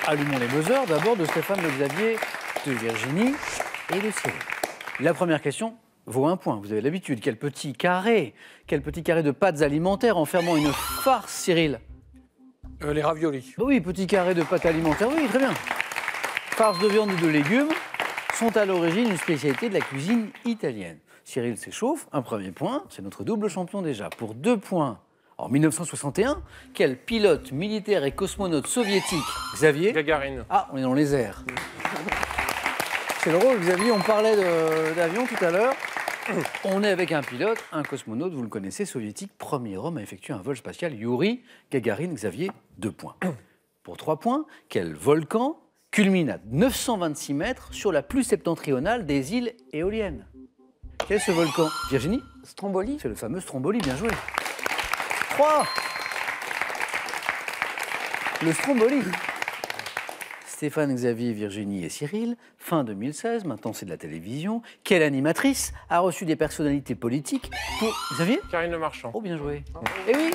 Allumons les buzzers, d'abord de Stéphane, de Xavier, de Virginie et de Cyril. La première question vaut 1 point, vous avez l'habitude. Quel petit carré de pâtes alimentaires enfermant une farce, Cyril? Les raviolis. Oui, petit carré de pâtes alimentaires, oui, très bien. Farce de viande ou de légumes sont à l'origine une spécialité de la cuisine italienne. Cyril s'échauffe, un premier point, c'est notre double champion déjà. Pour 2 points, en 1961, quel pilote militaire et cosmonaute soviétique, Xavier? Gagarine. Ah, on est dans les airs. C'est drôle, Xavier, on parlait d'avion tout à l'heure. On est avec un pilote, un cosmonaute, vous le connaissez, soviétique, premier homme à effectuer un vol spatial, Yuri Gagarin. Xavier, 2 points. Pour 3 points, quel volcan culmine à 926 mètres sur la plus septentrionale des îles éoliennes? Quel est ce volcan? Virginie? Stromboli. C'est le fameux Stromboli, bien joué. 3. Le Stromboli. Stéphane, Xavier, Virginie et Cyril, fin 2016, maintenant c'est de la télévision. Quelle animatrice a reçu des personnalités politiques pour... Xavier? Karine Le Marchand. Oh, bien joué. Eh oui.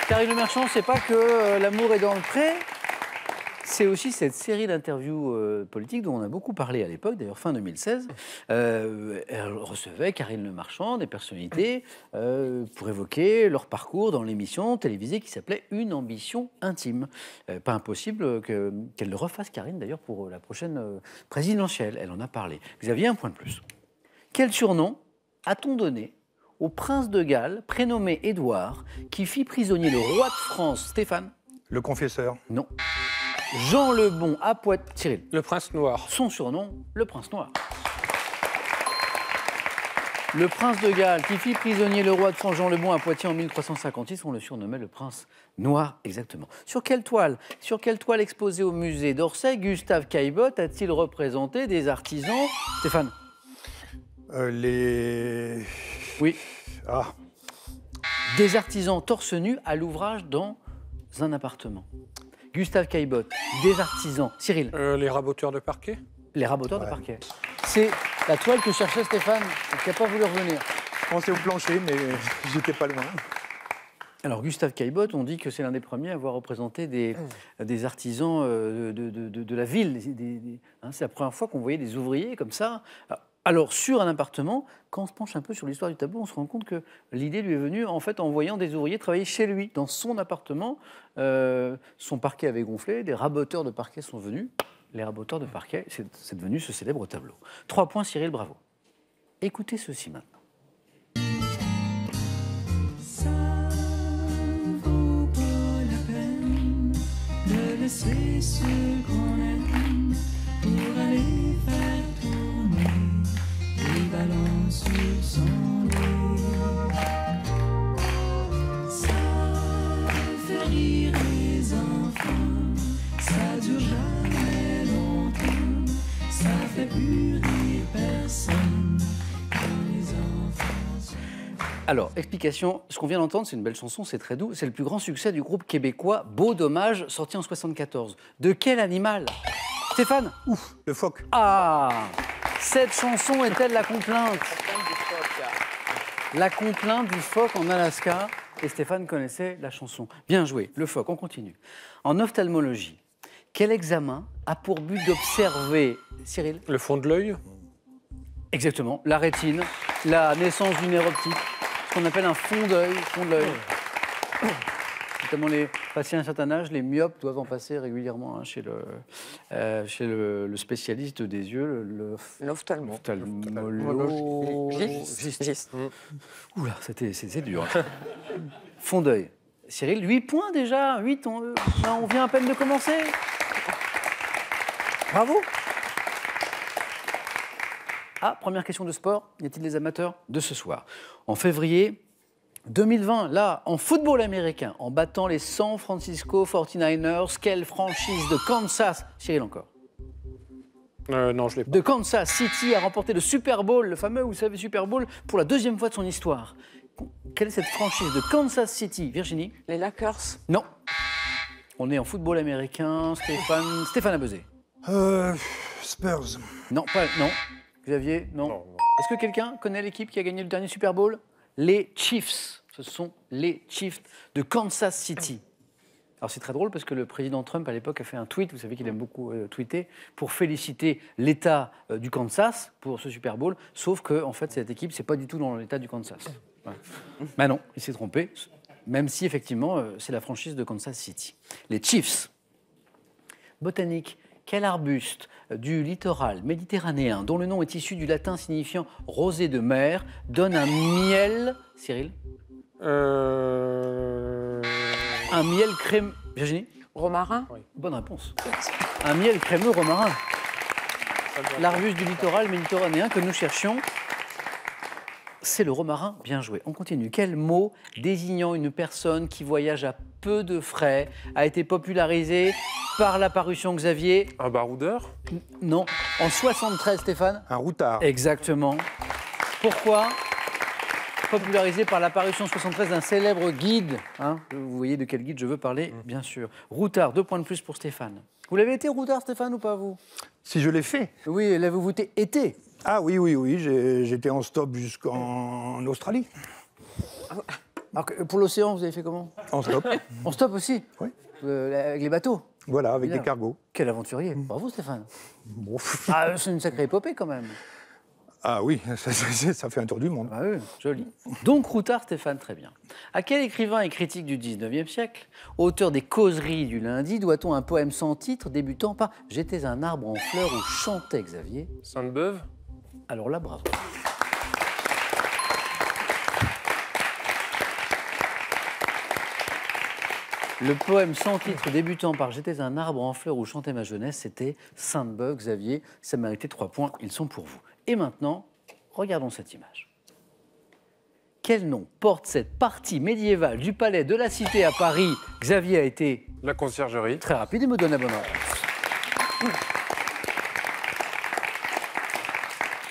Karine Le Marchand, c'est pas que l'amour est dans le pré. C'est aussi cette série d'interviews politiques dont on a beaucoup parlé à l'époque, d'ailleurs fin 2016. Elle recevait, Karine Le Marchand, des personnalités pour évoquer leur parcours dans l'émission télévisée qui s'appelait Une ambition intime. Pas impossible qu'elle le refasse, Karine, d'ailleurs, pour la prochaine présidentielle. Elle en a parlé. Xavier, 1 point de plus. Quel surnom a-t-on donné au prince de Galles, prénommé Édouard, qui fit prisonnier le roi de France, Stéphane? Le confesseur. Non. Jean le Bon à Poitiers. Cyril. Le prince noir. Son surnom, le prince noir. Le prince de Galles, qui fit prisonnier le roi de France Jean le Bon à Poitiers en 1356, on le surnommait le prince noir, exactement. Sur quelle toile exposée au musée d'Orsay, Gustave Caillebotte a-t-il représenté des artisans? Stéphane. Oui. Ah. Des artisans torse nu à l'ouvrage dans un appartement. Gustave Caillebotte, des artisans. Cyril. Les raboteurs de parquet. Les raboteurs de parquet. C'est la toile que cherchait Stéphane, qui n'a pas voulu revenir. Je pensais au plancher, mais j'étais pas loin. Alors, Gustave Caillebotte, on dit que c'est l'un des premiers à avoir représenté des artisans de la ville. C'est la première fois qu'on voyait des ouvriers comme ça. Alors, sur un appartement, quand on se penche un peu sur l'histoire du tableau, on se rend compte que l'idée lui est venue en fait en voyant des ouvriers travailler chez lui, dans son appartement. Son parquet avait gonflé, des raboteurs de parquet sont venus. Les raboteurs de parquet, c'est devenu ce célèbre tableau. 3 points, Cyril, bravo. Écoutez ceci maintenant. Ça vaut pas la peine de laisser ce qu'on aime pour aller faire tourner les ballons sur son lit. Ça fait rire les enfants, ça dure jamais longtemps, ça fait plus rire personne quand les enfants sont... Alors, explication, ce qu'on vient d'entendre, c'est une belle chanson, c'est très doux. C'est le plus grand succès du groupe québécois Beau Dommage, sorti en 1974. De quel animal? Stéphane? Ouf, le phoque. Ah! Cette chanson est-elle la complainte? La complainte du phoque en Alaska. Et Stéphane connaissait la chanson. Bien joué, le phoque, on continue. En ophtalmologie, quel examen a pour but d'observer, Cyril? Le fond de l'œil. Exactement, la rétine, la naissance du nerf optique, ce qu'on appelle un fond d'œil. Notamment les patients à un certain âge, les myopes doivent en passer régulièrement chez le spécialiste des yeux, l'ophtalmologiste. Oula, c'est dur. Fond d'œil. Cyril, 8 points déjà, 8, on vient à peine de commencer. Bravo. Ah, première question de sport, y a-t-il des amateurs de ce soir? En février 2020, là, en football américain, en battant les San Francisco 49ers, quelle franchise de Kansas, Cyril encore? Non, je l'ai pas. De Kansas City a remporté le Super Bowl, le fameux, vous savez, Super Bowl, pour la 2e fois de son histoire. Quelle est cette franchise de Kansas City, Virginie? Les Lakers. Non. On est en football américain, Stéphane a buzzé. Spurs. Non, pas, non. Xavier, non. Non. Est-ce que quelqu'un connaît l'équipe qui a gagné le dernier Super Bowl? Les Chiefs. Ce sont les Chiefs de Kansas City. Alors c'est très drôle parce que le président Trump à l'époque a fait un tweet, vous savez qu'il aime beaucoup tweeter, pour féliciter l'État du Kansas pour ce Super Bowl, sauf que en fait cette équipe c'est pas du tout dans l'État du Kansas. Voilà. Ben non, il s'est trompé, même si effectivement c'est la franchise de Kansas City. Les Chiefs. Botanique. Quel arbuste du littoral méditerranéen, dont le nom est issu du latin signifiant rosée de mer, donne un miel, Cyril? Un miel crémeux. Virginie? Romarin. Bonne réponse. Un miel crémeux romarin. L'arbuste du littoral méditerranéen que nous cherchions, c'est le romarin. Bien joué. On continue. Quel mot désignant une personne qui voyage à peu de frais a été popularisé par la parution Xavier? Un baroudeur? Non. En 73, Stéphane? Un routard. Exactement. Pourquoi? Popularisé par l'apparition 73 d'un célèbre guide. Hein, vous voyez de quel guide je veux parler, bien sûr. Routard, 2 points de plus pour Stéphane. Vous l'avez été routard, Stéphane, ou pas, vous? Si je l'ai fait. Oui, l'avez-vous été? Ah oui, j'étais en stop jusqu'en Australie. Alors, pour l'océan, vous avez fait comment? En stop. En stop aussi? Oui. Avec les bateaux? Voilà, avec Bien. des cargos. Quel aventurier. Bravo, Stéphane. Bon. Ah, c'est une sacrée épopée, quand même. Ah oui, ça fait un tour du monde. Ah oui, joli. Donc, routard, Stéphane, très bien. À quel écrivain et critique du 19e siècle, auteur des Causeries du lundi, doit-on un poème sans titre débutant par « J'étais un arbre en fleurs où chantait Xavier ». Sainte-Beuve? Alors là, bravo. Le poème sans titre débutant par « J'étais un arbre en fleurs où chantait ma jeunesse », c'était Sainte-Beuve, Xavier. Ça méritait 3 points, ils sont pour vous. Et maintenant, regardons cette image. Quel nom porte cette partie médiévale du palais de la Cité à Paris? Xavier a été La conciergerie. très rapide et me donne la bonne réponse.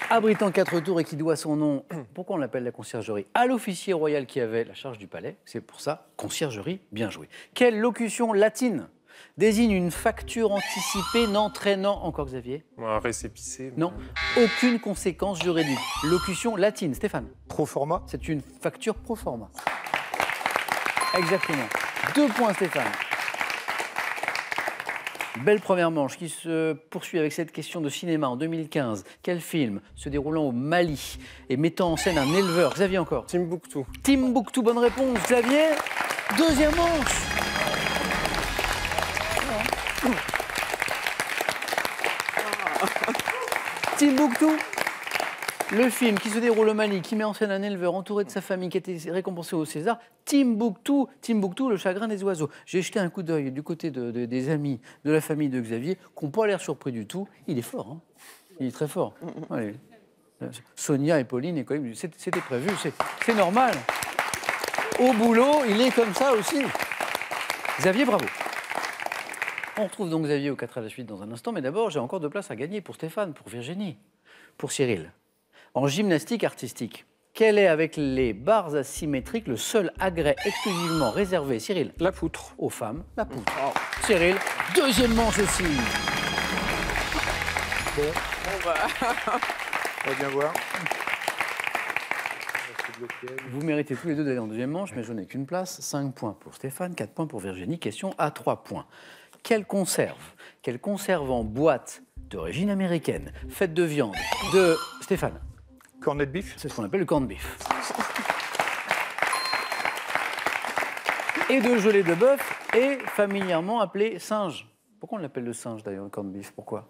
Abritant 4 tours et qui doit son nom, pourquoi on l'appelle la conciergerie? À l'officier royal qui avait la charge du palais, c'est pour ça, conciergerie, bien joué. Quelle locution latine désigne une facture anticipée n'entraînant, encore Xavier? Un récépissé. Non, aucune conséquence juridique. Locution latine, Stéphane? Pro format. C'est une facture pro forma. Exactement. 2 points, Stéphane. Belle première manche qui se poursuit avec cette question de cinéma en 2015. Quel film se déroulant au Mali et mettant en scène un éleveur? Xavier encore. Timbuktu. Timbuktu, bonne réponse. Xavier, deuxième manche. Timbuktu. Le film qui se déroule au Mali, qui met en scène un éleveur entouré de sa famille, qui a été récompensé au César, Timbuktu, Timbuktu, le chagrin des oiseaux. J'ai jeté un coup d'œil du côté des amis de la famille de Xavier, qui n'ont pas l'air surpris du tout. Il est fort, hein. Il est très fort. Allez. Sonia et Pauline, et quand même, c'était prévu, c'est normal. Au boulot, il est comme ça aussi. Xavier, bravo. On retrouve donc Xavier au 4 à la suite dans un instant, mais d'abord, j'ai encore 2 places à gagner pour Stéphane, pour Virginie, pour Cyril. En gymnastique artistique, quel est, avec les barres asymétriques, le seul agrès exclusivement réservé, Cyril, La poutre. aux femmes? La poutre. Cyril, deuxième manche aussi. On va bien voir. Vous méritez tous les deux d'aller en deuxième manche, mais je n'ai qu'une place. 5 points pour Stéphane, 4 points pour Virginie. Question à 3 points. Quelle conserve en boîte d'origine américaine, faite de viande, de Stéphane? Cornet de beef. C'est ce qu'on appelle le corned beef. Et de gelée de bœuf, et familièrement appelé singe. Pourquoi on l'appelle le singe d'ailleurs, le corned beef? Pourquoi?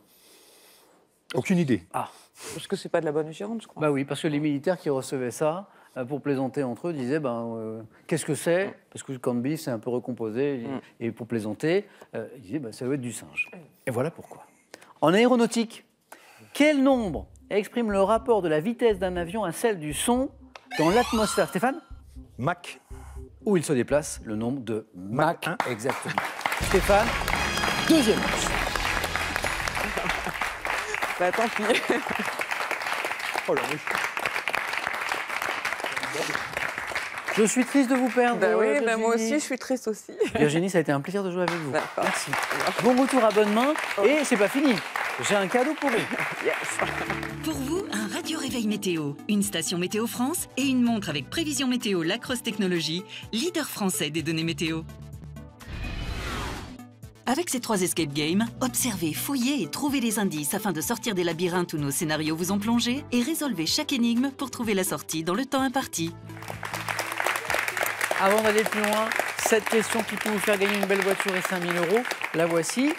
Aucune idée. Ah, Parce que c'est pas de la bonne viande, je crois. bah oui, parce que les militaires qui recevaient ça, pour plaisanter entre eux, disaient qu'est-ce que c'est? Parce que le corned beef, c'est un peu recomposé, et pour plaisanter, ils disaient ça doit être du singe. Et voilà pourquoi. En aéronautique, quel nombre exprime le rapport de la vitesse d'un avion à celle du son dans l'atmosphère? Stéphane? Mach. Où il se déplace, le nombre de Mach. Mach 1. Exactement. Stéphane, deuxième manche. Bah tant pis. Oh la vache. Je suis triste de vous perdre. Bah oui, bah moi Virginie. aussi, je suis triste aussi. Virginie, ça a été un plaisir de jouer avec vous. D'accord. Merci. Bon retour à bonne main. Et c'est pas fini. J'ai un cadeau pour vous. Yes. Pour vous, un radio réveil météo, une station Météo France et une montre avec prévision météo Lacrosse Technologies, leader français des données météo. Avec ces 3 escape games, observez, fouillez et trouvez les indices afin de sortir des labyrinthes où nos scénarios vous ont plongé et résolvez chaque énigme pour trouver la sortie dans le temps imparti. Avant d'aller plus loin, cette question qui peut vous faire gagner une belle voiture et 5 000 €, la voici.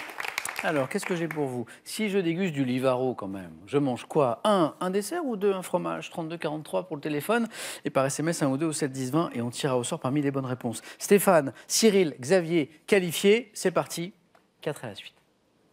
Alors, qu'est-ce que j'ai pour vous? Si je déguste du Livaro quand même, je mange quoi? Un dessert ou 2, un fromage? 32,43 pour le téléphone. Et par SMS, 1 ou 2 au 7 10 20. Et on tirera au sort parmi les bonnes réponses. Stéphane, Cyril, Xavier, qualifiés. C'est parti. 4 à la suite.